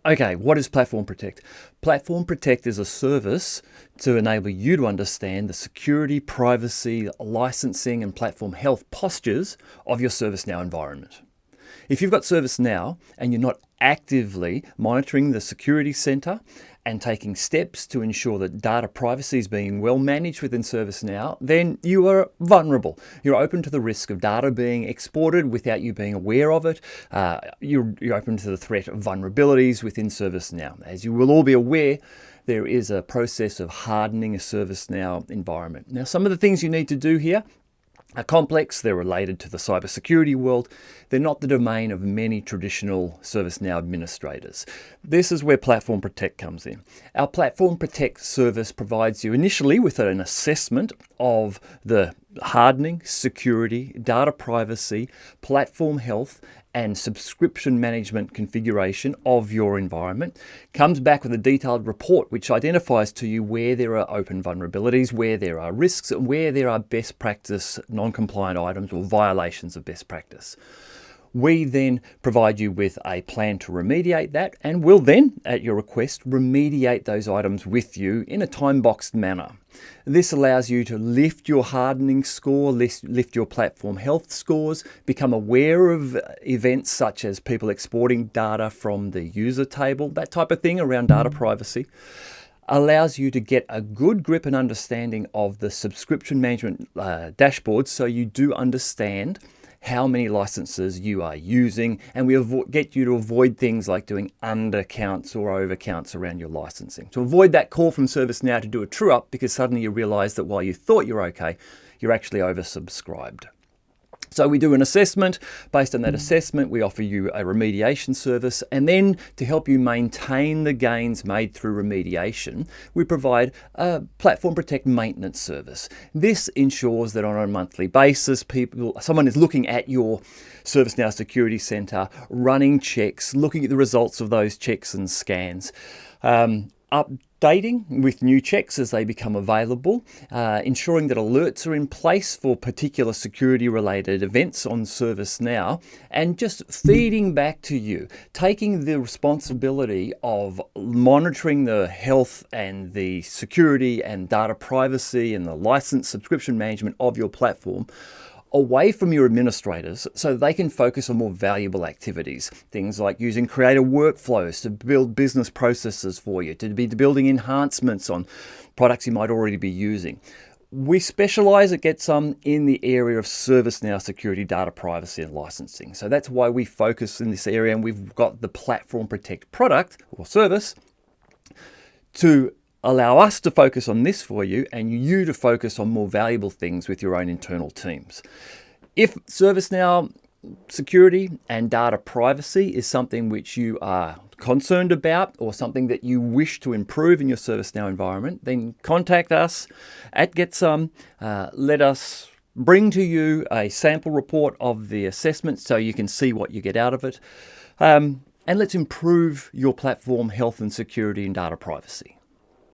Okay, what is Platform Protect? Platform Protect is a service to enable you to understand the security, privacy, licensing, and platform health postures of your ServiceNow environment. If you've got ServiceNow and you're not actively monitoring the security center and taking steps to ensure that data privacy is being well managed within ServiceNow, then you are vulnerable. You're open to the risk of data being exported without you being aware of it. You're open to the threat of vulnerabilities within ServiceNow. As you will all be aware, there is a process of hardening a ServiceNow environment. Now, some of the things you need to do here are complex. They're related to the cybersecurity world. They're not the domain of many traditional ServiceNow administrators. This is where Platform Protect comes in. Our Platform Protect service provides you initially with an assessment of the hardening, security, data privacy, platform health, and subscription management configuration of your environment. Comes back with a detailed report which identifies to you where there are open vulnerabilities, where there are risks, and where there are best practice non-compliant items or violations of best practice. We then provide you with a plan to remediate that, and will then, at your request, remediate those items with you in a time-boxed manner. This allows you to lift your hardening score, lift your platform health scores, become aware of events such as people exporting data from the user table, that type of thing around data privacy. Allows you to get a good grip and understanding of the subscription management dashboard, so you do understand how many licenses you are using, and we get you to avoid things like doing undercounts or overcounts around your licensing. To avoid that call from ServiceNow to do a true up because suddenly you realize that while you thought you're okay, you're actually oversubscribed. So we do an assessment. Based on that assessment, we offer you a remediation service. And then to help you maintain the gains made through remediation, we provide a Platform Protect maintenance service. This ensures that on a monthly basis, someone is looking at your ServiceNow Security Center, running checks, looking at the results of those checks and scans, updating with new checks as they become available, ensuring that alerts are in place for particular security related events on ServiceNow, and just feeding back to you, taking the responsibility of monitoring the health and the security and data privacy and the license subscription management of your platform away from your administrators so they can focus on more valuable activities. Things like using creative workflows to build business processes for you, to be building enhancements on products you might already be using. We specialize at GetSome in the area of ServiceNow security, data privacy, and licensing. So that's why we focus in this area, and we've got the Platform Protect product or service to allow us to focus on this for you and you to focus on more valuable things with your own internal teams. If ServiceNow security and data privacy is something which you are concerned about or something that you wish to improve in your ServiceNow environment, then contact us at GetSome. Let us bring to you a sample report of the assessment so you can see what you get out of it. And let's improve your platform health and security and data privacy.